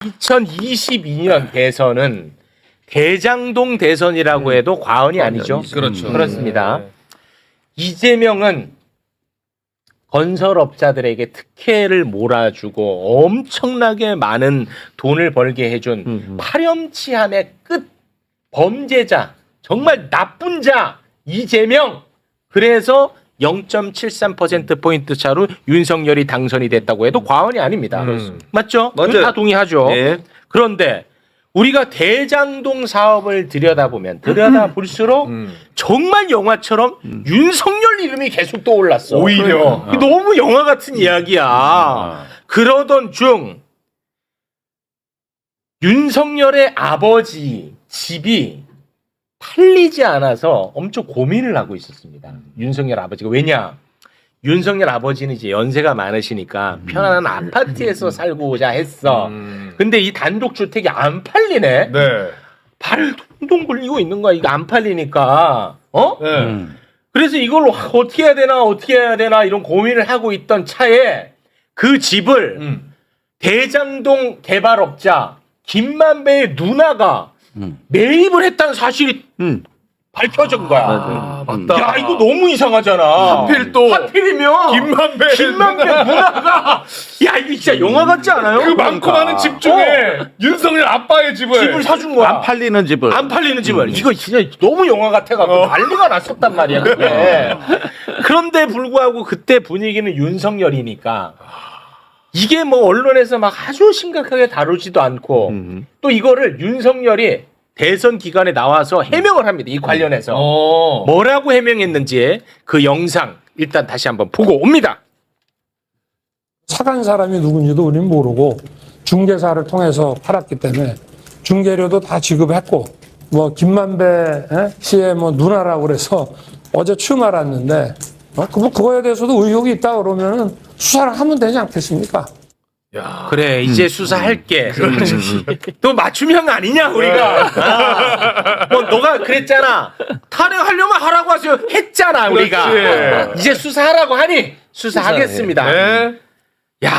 2022년 대선은 대장동 대선이라고 해도 과언이 아니죠. 그렇죠. 그렇습니다. 이재명은 건설업자들에게 특혜를 몰아주고 엄청나게 많은 돈을 벌게 해준 파렴치함의 끝 범죄자, 정말 나쁜 자 이재명. 그래서 0.73%포인트 차로 윤석열이 당선이 됐다고 해도 과언이 아닙니다. 맞죠? 맞아요. 다 동의하죠. 예. 그런데 우리가 대장동 사업을 들여다볼수록 정말 영화처럼 윤석열 이름이 계속 떠올랐어. 오히려. 너무 영화 같은 이야기야. 그러던 중 윤석열의 아버지 집이 팔리지 않아서 엄청 고민을 하고 있었습니다. 윤석열 아버지가. 왜냐? 윤석열 아버지는 이제 연세가 많으시니까 편안한 아파트에서 살고자 했어. 근데 이 단독주택이 안 팔리네? 네. 발을 동동 굴리고 있는 거야. 이거 안 팔리니까. 어? 네. 그래서 이걸 어떻게 해야 되나 이런 고민을 하고 있던 차에 그 집을 대장동 개발업자 김만배의 누나가 매입을 했다는 사실이 밝혀진 거야. 아, 맞다. 야, 이거 너무 이상하잖아. 하필 또 하필이면 김만배 누나가 야, 이거 진짜 영화 같지 않아요? 그 많고 많은 집 중에 윤석열 아빠의 집을 사준 거야. 안 팔리는 집을. 안 팔리는 집을. 이거 진짜 너무 영화 같아갖고 난리가 났었단 말이야. 그게. 그런데 불구하고 그때 분위기는 윤석열이니까 이게 뭐 언론에서 막 아주 심각하게 다루지도 않고 또 이거를 윤석열이 대선 기간에 나와서 해명을 합니다. 이 관련해서. 뭐라고 해명했는지 그 영상 일단 다시 한번 보고 옵니다. 사간 사람이 누군지도 우리는 모르고 중개사를 통해서 팔았기 때문에 중개료도 다 지급했고 뭐 김만배 씨의 뭐 누나라고 그래서 어제 처음 알았는데 그거에 대해서도 의혹이 있다 그러면은 수사를 하면 되지 않겠습니까? 야. 그래 이제 수사할게. 또 맞춤형 아니냐 우리가. 뭐 너가 그랬잖아. 탄핵하려면 하라고 하세요. 했잖아 우리가. 그렇지. 이제 수사하라고 하니 수사하겠습니다. 네. 야,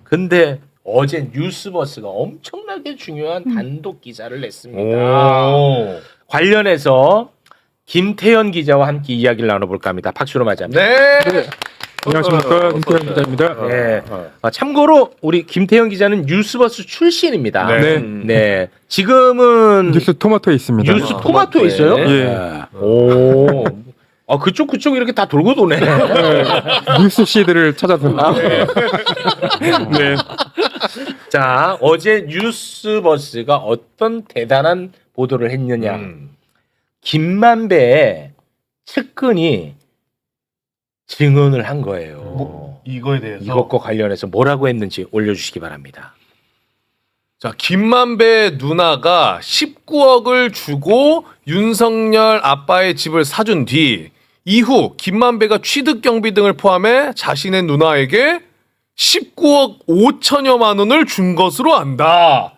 근데 어제 뉴스버스가 엄청나게 중요한 단독 기사를 냈습니다. 오. 관련해서 김태현 기자와 함께 이야기를 나눠볼까 합니다. 박수로 맞이합니다. 네. 안녕하십니까, 김태현 기자입니다. 네. 참고로 우리 김태현 기자는 뉴스버스 출신입니다. 네. 네. 지금은 뉴스 토마토에 있습니다. 뉴스 토마토에 있어요? 예. 오. 아, 그쪽 이렇게 다 돌고 도네. 뉴스 시드를 찾아서. 네. 자, 어제 뉴스버스가 어떤 대단한 보도를 했느냐. 김만배의 측근이 증언을 한 거예요. 이거에 대해서 이것과 관련해서 뭐라고 했는지 올려주시기 바랍니다. 자, 김만배 누나가 19억을 주고 윤석열 아빠의 집을 사준 뒤 이후 김만배가 취득 경비 등을 포함해 자신의 누나에게 19억 5천여만 원을 준 것으로 안다.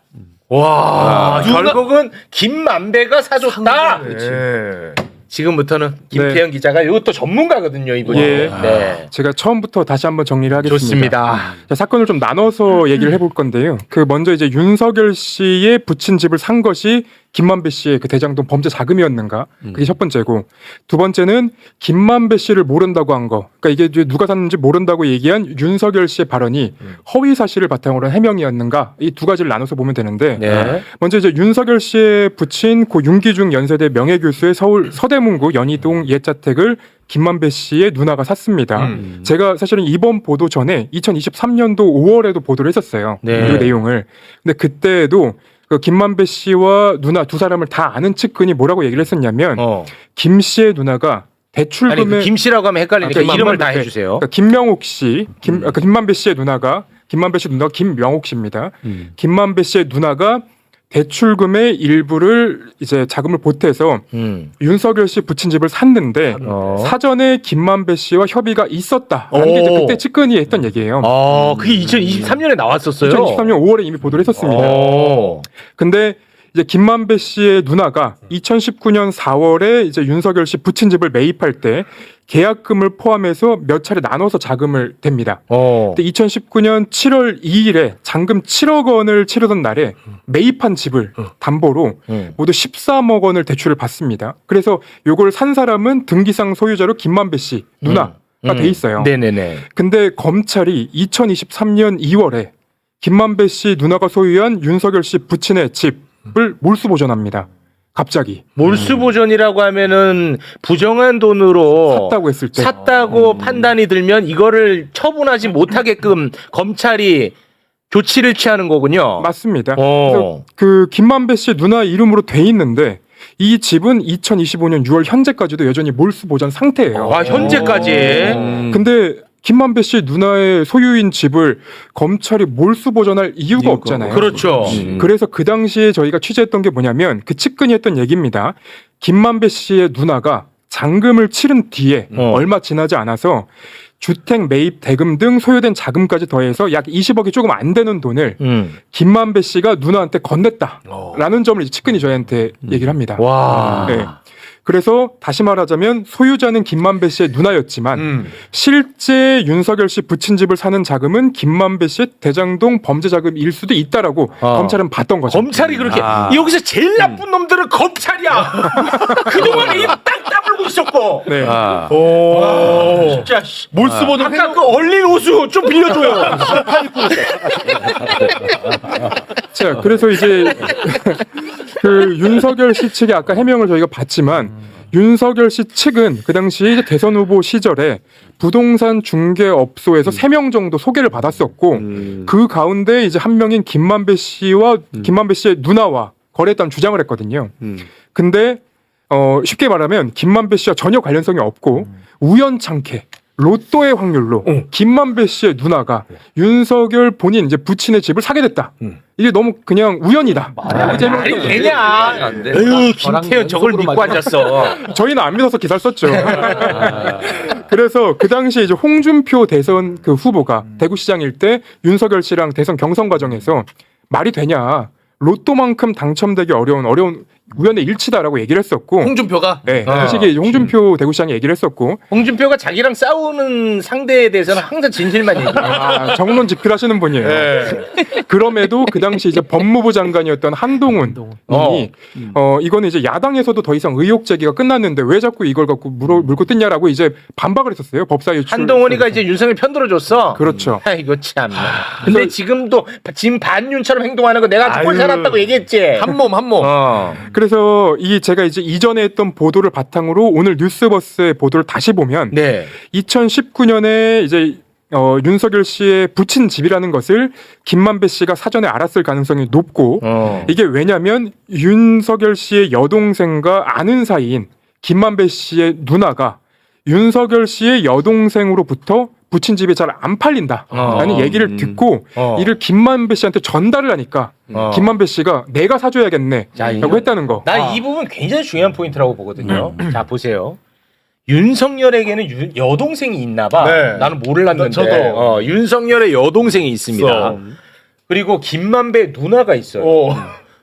와, 누나- 결국은 김만배가 사줬다. 네. 지금부터는 김태현 기자가 이것도 전문가거든요, 이분이. 예. 네. 제가 처음부터 다시 한번 정리를 하겠습니다. 좋습니다. 자, 사건을 좀 나눠서 얘기를 해볼 건데요. 먼저 이제 윤석열 씨의 부친 집을 산 것이 김만배 씨의 그 대장동 범죄 자금이었는가? 그게 첫 번째고, 두 번째는 김만배 씨를 모른다고 한 거. 그러니까 이게 이제 누가 샀는지 모른다고 얘기한 윤석열 씨의 발언이 허위 사실을 바탕으로 한 해명이었는가? 이 두 가지를 나눠서 보면 되는데, 네. 먼저 이제 윤석열 씨의 부친 고 윤기중 연세대 명예교수의 서울 서대문구 연희동 옛자택을 김만배 씨의 누나가 샀습니다. 제가 사실은 이번 보도 전에 2023년도 5월에도 보도를 했었어요. 네. 그 내용을. 근데 그때도 그 김만배 씨와 누나 두 사람을 다 아는 측근이 뭐라고 얘기를 했었냐면 김 씨의 누나가 대출금에 아니, 그 김 씨라고 하면 헷갈리니까 그러니까 이름을 다 김만배, 해주세요. 그러니까 김명옥 씨, 김만배 씨의 누나가 김만배 씨 누나가 김명옥 씨입니다. 김만배 씨의 누나가 대출금의 일부를 이제 자금을 보태서 윤석열 씨 부친 집을 샀는데 사전에 김만배 씨와 협의가 있었다라는 게 이제 그때 측근이 했던 얘기예요. 그게 2023년에 나왔었어요. 2023년 5월에 이미 보도를 했었습니다. 근데 이제 김만배 씨의 누나가 2019년 4월에 이제 윤석열 씨 부친 집을 매입할 때 계약금을 포함해서 몇 차례 나눠서 자금을 댑니다. 근데 2019년 7월 2일에 잔금 7억 원을 치르던 날에 매입한 집을 담보로 모두 13억 원을 대출을 받습니다. 그래서 요걸 산 사람은 등기상 소유자로 김만배 씨 누나가 돼 있어요. 네네네. 근데 검찰이 2023년 2월에 김만배 씨 누나가 소유한 윤석열 씨 부친의 집을 몰수 보전합니다. 갑자기 몰수 보전이라고 하면은 부정한 돈으로 샀다고 했을 때 샀다고 판단이 들면 이거를 처분하지 못하게끔 검찰이 조치를 취하는 거군요. 맞습니다. 어. 그래서 그 김만배 씨 누나 이름으로 돼 있는데 이 집은 2025년 6월 현재까지도 여전히 몰수 보전 상태예요. 아, 현재까지. 근데 김만배 씨 누나의 소유인 집을 검찰이 몰수 보전할 이유가 없잖아요. 그렇죠. 그래서 그 당시에 저희가 취재했던 게 뭐냐면 그 측근이 했던 얘기입니다. 김만배 씨의 누나가 잔금을 치른 뒤에 얼마 지나지 않아서 주택 매입 대금 등 소요된 자금까지 더해서 약 20억이 조금 안 되는 돈을 김만배 씨가 누나한테 건넸다라는 점을 이제 측근이 저희한테 얘기를 합니다. 와. 네. 그래서 다시 말하자면 소유자는 김만배 씨의 누나였지만 실제 윤석열 씨 부친 집을 사는 자금은 김만배 씨의 대장동 범죄 자금일 수도 있다라고 검찰은 봤던 거죠. 검찰이 그렇게 여기서 제일 나쁜 놈들은 검찰이야. 그동안 입 딱 다물고 있었고. 네. 오. 진짜 몰수 보전 아까 그 얼린 호수 좀 빌려줘요. 자, 그래서 이제 그 윤석열 씨 측의 아까 해명을 저희가 봤지만 윤석열 씨 측은 그 당시 이제 대선 후보 시절에 부동산 중개업소에서 3명 정도 소개를 받았었고 그 가운데 이제 한 명인 김만배 씨와 김만배 씨의 누나와 거래했다는 주장을 했거든요. 근데 쉽게 말하면 김만배 씨와 전혀 관련성이 없고 우연찮게 로또의 확률로 김만배 씨의 누나가 윤석열 본인 이제 부친의 집을 사게 됐다. 이게 너무 그냥 우연이다. 말이 되냐? 에휴, 김태현 저걸 믿고 앉았어. 저희는 안 믿어서 기사를 썼죠. 그래서 그 당시에 이제 홍준표 대선 그 후보가 대구시장일 때 윤석열 씨랑 대선 경선 과정에서 말이 되냐? 로또만큼 당첨되기 어려운 우연의 일치다라고 얘기를 했었고 홍준표가 네, 그 시기에 홍준표 대구시장이 얘기를 했었고 홍준표가 자기랑 싸우는 상대에 대해서는 항상 진실만 얘기해. 정론 집필하시는 분이에요. 그럼에도 그 당시 이제 법무부 장관이었던 한동훈이 이거는 이제 야당에서도 더 이상 의혹 제기가 끝났는데 왜 자꾸 이걸 갖고 물고 뜯냐라고 이제 반박을 했었어요. 법사 유출. 한동훈이가 이제 윤석열 편들어줬어. 그렇죠. 아이고 참. 근데 지금도 지금 반윤처럼 행동하는 거 내가 꼴 살았다고 얘기했지. 한 몸. 그래서 이 제가 이제 이전에 했던 보도를 바탕으로 오늘 뉴스버스의 보도를 다시 보면 네. 2019년에 이제 윤석열 씨의 부친 집이라는 것을 김만배 씨가 사전에 알았을 가능성이 높고 이게 왜냐면 윤석열 씨의 여동생과 아는 사이인 김만배 씨의 누나가 윤석열 씨의 여동생으로부터 부친 집이 잘 안 팔린다라는 얘기를 듣고 이를 김만배 씨한테 전달을 하니까 김만배 씨가 내가 사줘야겠네라고 했다는 거. 나 이 부분 굉장히 중요한 포인트라고 보거든요. 자 보세요. 윤석열에게는 여동생이 있나 봐. 네. 나는 몰랐는데. 저도. 윤석열의 여동생이 있습니다. 그리고 김만배 누나가 있어요.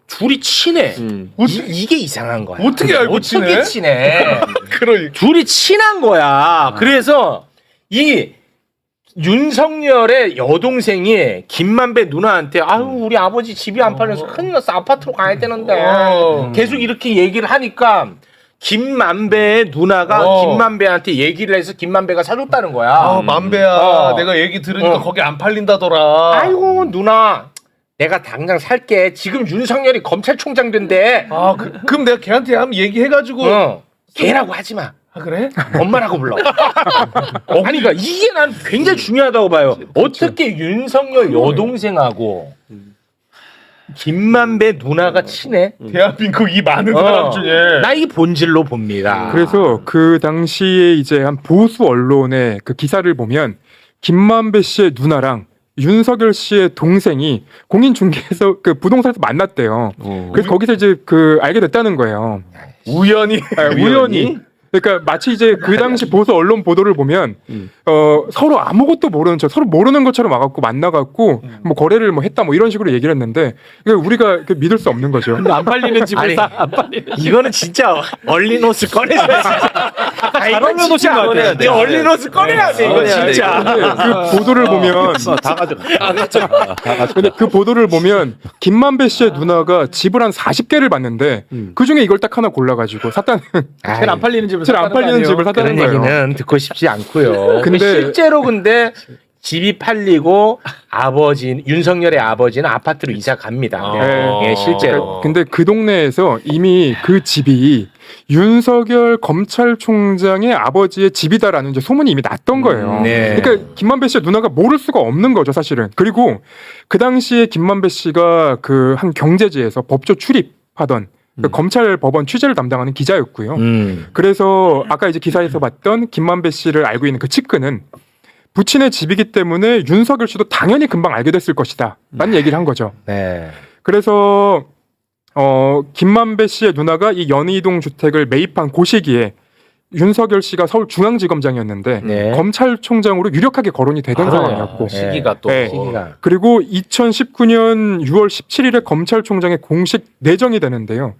둘이 친해. 이게 이상한 거야. 어떻게 알고 어떻게 친해? 그러니까. 둘이 친한 거야. 그래서 이 윤석열의 여동생이 김만배 누나한테 아유 우리 아버지 집이 안 팔려서 큰일 났어. 아파트로 가야 되는데 계속 이렇게 얘기를 하니까 김만배의 누나가 김만배한테 얘기를 해서 김만배가 사줬다는 거야. 만배야 내가 얘기 들으니까 거기 안 팔린다더라. 아이고 누나 내가 당장 살게. 지금 윤석열이 검찰총장 된대. 그럼 내가 걔한테 한번 얘기해가지고 걔라고 하지 마. 그래? 엄마라고 불러. 아니, 그러니까 이게 난 굉장히 중요하다고 봐요. 어떻게 윤석열 여동생하고 김만배 누나가 친해? 대한민국 이 많은 사람 중에 나 이 본질로 봅니다. 그래서 그 당시에 이제 한 보수 언론의 그 기사를 보면 김만배 씨의 누나랑 윤석열 씨의 동생이 공인중개에서 그 부동산에서 만났대요. 그래서 거기서 이제 그 알게 됐다는 거예요. 우연히. 우연히. 그러니까 마치 이제 그 당시 보수 언론 보도를 보면 서로 아무것도 모르는 척, 서로 모르는 것처럼 와갖고 만나갖고 뭐 거래를 뭐 했다 뭐 이런 식으로 얘기를 했는데 그러니까 우리가 믿을 수 없는 거죠. 근데 안 팔리는 집을 아니, 안 팔리는 이거는 진짜 얼린옷을 꺼내야 돼. 잘 올려놓으신 것 같아요. 네, 얼린옷을 꺼내야 돼. 이거 진짜. 근데 그 보도를 보면 다 가져가. 근데 그 보도를 보면 김만배 씨의 누나가 집을 한 40개를 봤는데 그 중에 이걸 딱 하나 골라가지고 샀다는 제일 안 팔리는 집을 제일 안 샀다는 거 팔리는 아니에요? 집을 샀다는 그런 거예요. 얘기는 듣고 싶지 않고요. 근데- 실제로 근데 집이 팔리고 윤석열의 아버지는 아파트로 이사 갑니다. 네. 예, 실제로. 근데 그 동네에서 이미 그 집이 윤석열 검찰총장의 아버지의 집이다라는 이제 소문이 이미 났던 거예요. 네. 그러니까 김만배 씨의 누나가 모를 수가 없는 거죠, 사실은. 그리고 그 당시에 김만배 씨가 그 한 경제지에서 법조 출입하던 그 검찰 법원 취재를 담당하는 기자였고요. 그래서 아까 이제 기사에서 봤던 김만배 씨를 알고 있는 그 측근은 부친의 집이기 때문에 윤석열 씨도 당연히 금방 알게 됐을 것이다. 라는 얘기를 한 거죠. 네. 그래서 김만배 씨의 누나가 이 연희동 주택을 매입한 그 시기에 윤석열 씨가 서울중앙지검장이었는데 네. 검찰총장으로 유력하게 거론이 되던 상황이었고 시기가 또 네. 시기가. 그리고 2019년 6월 17일에 검찰총장의 공식 내정이 되는데요.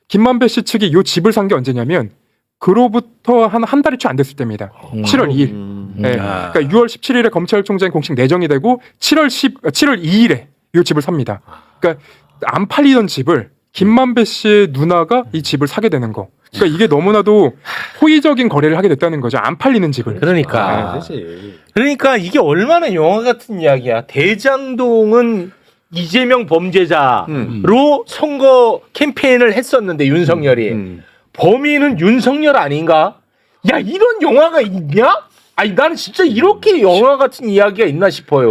김만배 씨 측이 이 집을 산 게 언제냐면 그로부터 한 달이 채 안 됐을 때입니다. 7월 2일. 네. 그러니까 6월 17일에 검찰총장 공식 내정이 되고 7월 2일에 이 집을 삽니다. 그러니까 안 팔리던 집을 김만배 씨의 누나가 이 집을 사게 되는 거. 그러니까 이게 너무나도 호의적인 거래를 하게 됐다는 거죠. 안 팔리는 집을. 그러니까. 그렇지. 그러니까 이게 얼마나 영화 같은 이야기야. 대장동은 이재명 범죄자로 선거 캠페인을 했었는데 윤석열이 범인은 윤석열 아닌가? 야, 이런 영화가 있냐? 아니 나는 진짜 이렇게 영화 같은 이야기가 있나 싶어요.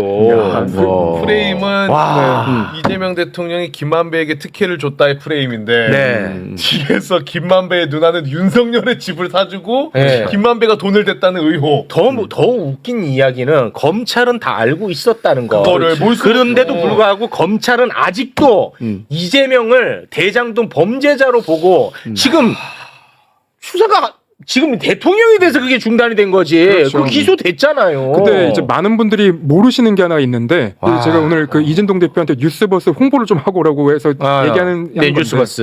프레임은 와. 이재명 대통령이 김만배에게 특혜를 줬다의 프레임인데 네. 뒤에서 김만배의 누나는 윤석열의 집을 사주고 네. 김만배가 돈을 댔다는 의혹. 더 웃긴 이야기는 검찰은 다 알고 있었다는 거. 그거를 볼 수- 그런데도 불구하고 검찰은 아직도 이재명을 대장동 범죄자로 보고 지금 수사가 지금 대통령이 돼서 그게 중단이 된 거지. 그렇죠. 그 기소됐잖아요. 근데 이제 많은 분들이 모르시는 게 하나 있는데 와. 제가 오늘 그 이진동 대표한테 뉴스버스 홍보를 좀 하고 오라고 해서 얘기하는 네, 건데 뉴스버스.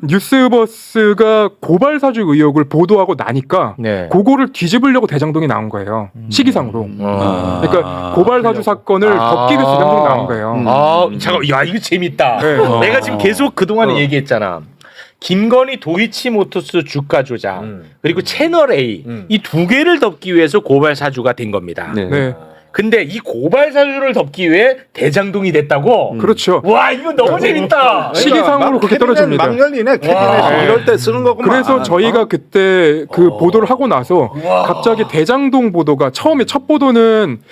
뉴스버스가 고발 사주 의혹을 보도하고 나니까 네. 그거를 뒤집으려고 대장동이 나온 거예요. 시기상으로. 그러니까 고발 사주 사건을 덮기 위해서 대장동이 나온 거예요. 잠깐, 야 이거 재밌다. 네. 내가 지금 계속 그 동안에 얘기했잖아. 김건희 도이치모터스 주가 조작 그리고 채널 A 이 두 개를 덮기 위해서 고발 사주가 된 겁니다. 네. 근데 이 고발 사주를 덮기 위해 대장동이 됐다고. 그렇죠. 와 이거 너무 재밌다. 시기상으로 그렇게 떨어집니다. 막 열리네. 캐비넷 이럴 때 쓰는 거구만. 그래서 저희가 그때 그 보도를 하고 나서 갑자기 대장동 보도가 처음에 첫 보도는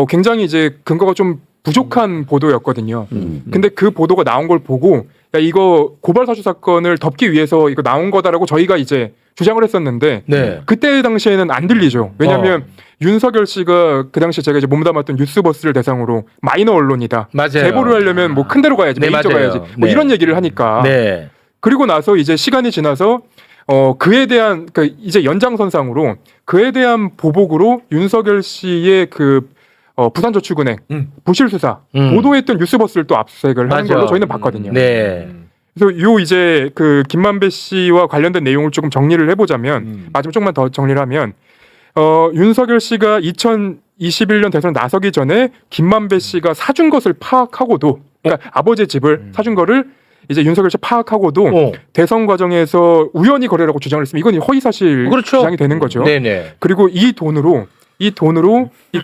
굉장히 이제 근거가 좀 부족한 보도였거든요. 근데 그 보도가 나온 걸 보고 야 이거 고발 사주 사건을 덮기 위해서 이거 나온 거다라고 저희가 이제 주장을 했었는데 네. 그때 당시에는 안 들리죠. 왜냐하면 윤석열 씨가 그 당시 제가 이제 몸담았던 뉴스버스를 대상으로 마이너 언론이다. 맞아요. 제보를 하려면 뭐 큰 데로 가야지, 네, 메이저 맞아요. 가야지. 뭐 네. 이런 얘기를 하니까. 네. 그리고 나서 이제 시간이 지나서 그에 대한 그 이제 연장선상으로 그에 대한 보복으로 윤석열 씨의 그 부산저축은행 부실 수사 보도했던 뉴스버스를 또 압수수색을 하는 맞아. 걸로 저희는 봤거든요. 네. 그래서 요 이제 그 김만배 씨와 관련된 내용을 조금 정리를 해보자면 마지막 조금만 더 정리를 하면 윤석열 씨가 2021년 대선 나서기 전에 김만배 씨가 사준 것을 파악하고도 그러니까 아버지의 집을 사준 거를 이제 윤석열 씨 파악하고도 대선 과정에서 우연히 거래라고 주장을 했으면 이건 허위사실 그렇죠. 주장이 되는 거죠. 네네. 그리고 이 돈으로 이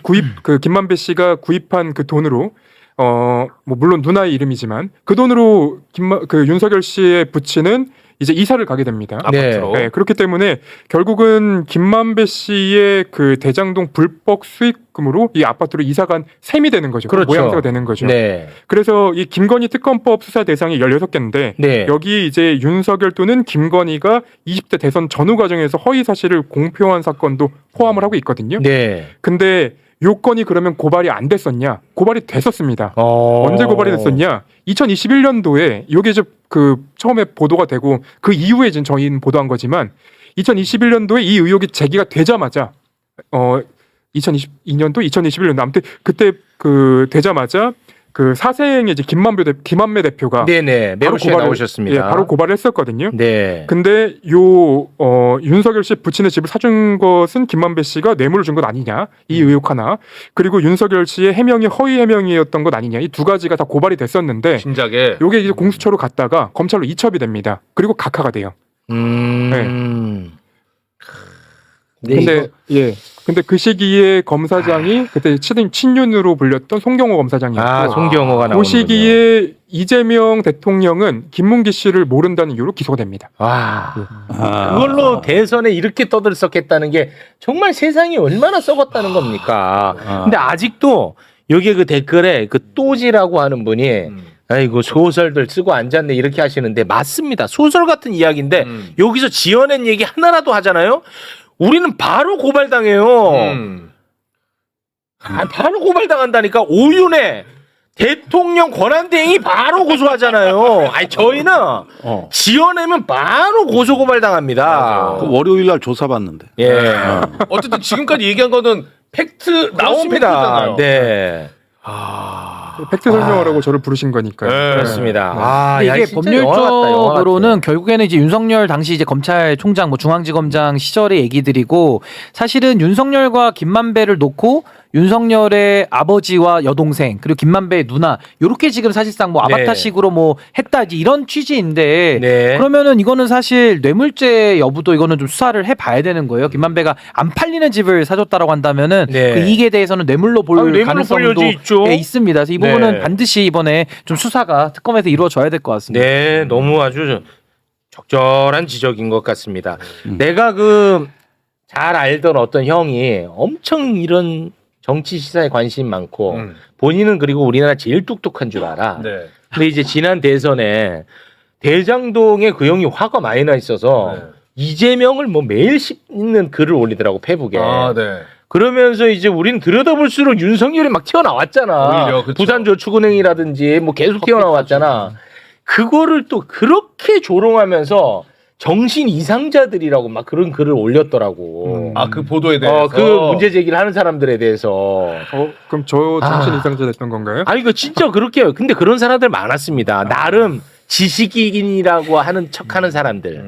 구입 그 김만배 씨가 구입한 그 돈으로 뭐 물론 누나의 이름이지만 그 돈으로 그 윤석열 씨의 부친은 이제 이사를 가게 됩니다. 네. 네, 그렇기 때문에 결국은 김만배 씨의 그 대장동 불법 수익금으로 이 아파트로 이사간 셈이 되는 거죠. 그렇죠. 모양새가 되는 거죠. 네. 그래서 이 김건희 특검법 수사 대상이 16개인데 네. 여기 이제 윤석열 또는 김건희가 20대 대선 전후 과정에서 허위 사실을 공표한 사건도 포함을 하고 있거든요. 네. 근데 요건이 그러면 고발이 안 됐었냐? 고발이 됐었습니다. 언제 고발이 됐었냐? 2021년도에 요게 이제 그 처음에 보도가 되고 그 이후에 지금 저희는 보도한 거지만 2021년도에 이 의혹이 제기가 되자마자 2022년도 2021년도 아무튼 그때 그 되자마자 그 사생의 이제 김만배 대표가 네네 매우시에 나오셨습니다. 예, 바로 고발을 했었거든요. 네. 근데 윤석열 씨 부친의 집을 사준 것은 김만배 씨가 뇌물을 준 것 아니냐 이 의혹 하나, 그리고 윤석열 씨의 해명이 허위 해명이었던 것 아니냐, 이 두 가지가 다 고발이 됐었는데 진작에 요게 이제 공수처로 갔다가 검찰로 이첩이 됩니다. 그리고 각하가 돼요. 근데 그 시기에 검사장이 그때 친윤으로 불렸던 송경호 검사장이었고, 송경호가 나오는 그 시기에 이재명 대통령은 김문기 씨를 모른다는 이유로 기소가 됩니다. 그걸로 대선에 이렇게 떠들썩했다는 게 정말 세상이 얼마나 썩었다는 겁니까? 근데 아직도 여기 그 댓글에 그 또지라고 하는 분이 아이고 소설들 쓰고 앉았네 이렇게 하시는데 맞습니다. 소설 같은 이야기인데 여기서 지어낸 얘기 하나라도 하잖아요. 우리는 바로 고발당해요. 바로 고발당한다니까. 오윤회 대통령 권한대행이 바로 고소하잖아요. 아니 저희는 지어내면 바로 고소고발당합니다. 그 월요일 날 조사받는데. 예. 어쨌든 지금까지 얘기한 거는 팩트 나온 그렇습니다. 팩트잖아요. 네. 팩트 설명하라고 저를 부르신 거니까요. 네. 그렇습니다. 근데 야, 이게 진짜 영화 같다, 영화 법률적으로는 같아. 결국에는 이제 윤석열 당시 이제 검찰총장, 뭐 중앙지검장 시절의 얘기들이고, 사실은 윤석열과 김만배를 놓고 윤석열의 아버지와 여동생 그리고 김만배의 누나 요렇게 지금 사실상 뭐 아바타식으로 뭐 했다 이런 취지인데 네. 그러면은 이거는 사실 뇌물죄 여부도 이거는 좀 수사를 해봐야 되는 거예요. 김만배가 안 팔리는 집을 사줬다라고 한다면은 네. 그 이익에 대해서는 뇌물로 볼 뇌물로 볼 가능성도 여지 있죠. 예, 있습니다. 그래서 이 부분은 네. 반드시 이번에 좀 수사가 특검에서 이루어져야 될 것 같습니다. 네, 너무 아주 적절한 지적인 것 같습니다. 내가 그 잘 알던 어떤 형이 엄청 이런 정치 시사에 관심 많고 본인은 그리고 우리나라 제일 똑똑한 줄 알아. 네. 근데 이제 지난 대선에 대장동에 그 형이 화가 많이 나 있어서 네. 이재명을 뭐 매일 씹는 글을 올리더라고 페북에. 아, 네. 그러면서 이제 우리는 들여다볼수록 윤석열이 막 튀어나왔잖아. 오히려, 그쵸. 부산저축은행이라든지 뭐 계속 튀어나왔잖아. 그거를 또 그렇게 조롱하면서 정신 이상자들이라고 막 그런 글을 올렸더라고. 아, 그 보도에 대해서. 그 문제 제기를 하는 사람들에 대해서. 그럼 저 정신 이상자 됐던 건가요? 아니 그 진짜 그렇게 해요. 근데 그런 사람들 많았습니다. 나름 지식인이라고 하는 척하는 사람들.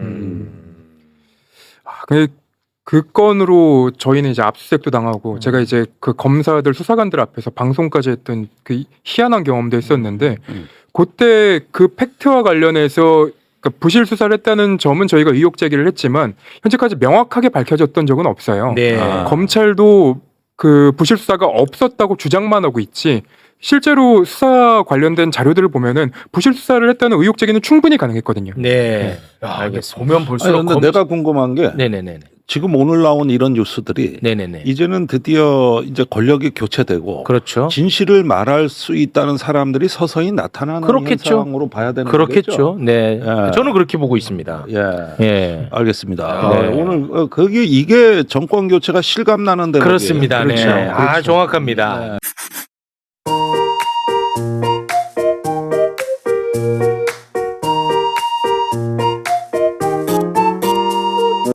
그 건으로 저희는 이제 압수수색도 당하고 제가 이제 그 검사들 수사관들 앞에서 방송까지 했던 그 희한한 경험도 있었는데 그때 그 팩트와 관련해서 그러니까 부실 수사를 했다는 점은 저희가 의혹 제기를 했지만 현재까지 명확하게 밝혀졌던 적은 없어요. 네. 검찰도 그 부실 수사가 없었다고 주장만 하고 있지 실제로 수사 관련된 자료들을 보면은 부실 수사를 했다는 의혹 제기는 충분히 가능했거든요. 네. 야, 알겠습니다. 보면 볼수록 근데 내가 궁금한 게 네네네. 지금 오늘 나온 이런 뉴스들이 네네네. 이제는 드디어 이제 권력이 교체되고 그렇죠. 진실을 말할 수 있다는 사람들이 서서히 나타나는 그렇겠죠. 현상으로 봐야 되는 그렇겠죠. 거겠죠. 네. 예. 저는 그렇게 보고 있습니다. 예. 예. 알겠습니다. 네. 오늘 거기 이게 정권 교체가 실감 나는 대목이에요. 그렇습니다. 네. 그렇죠. 아, 정확합니다.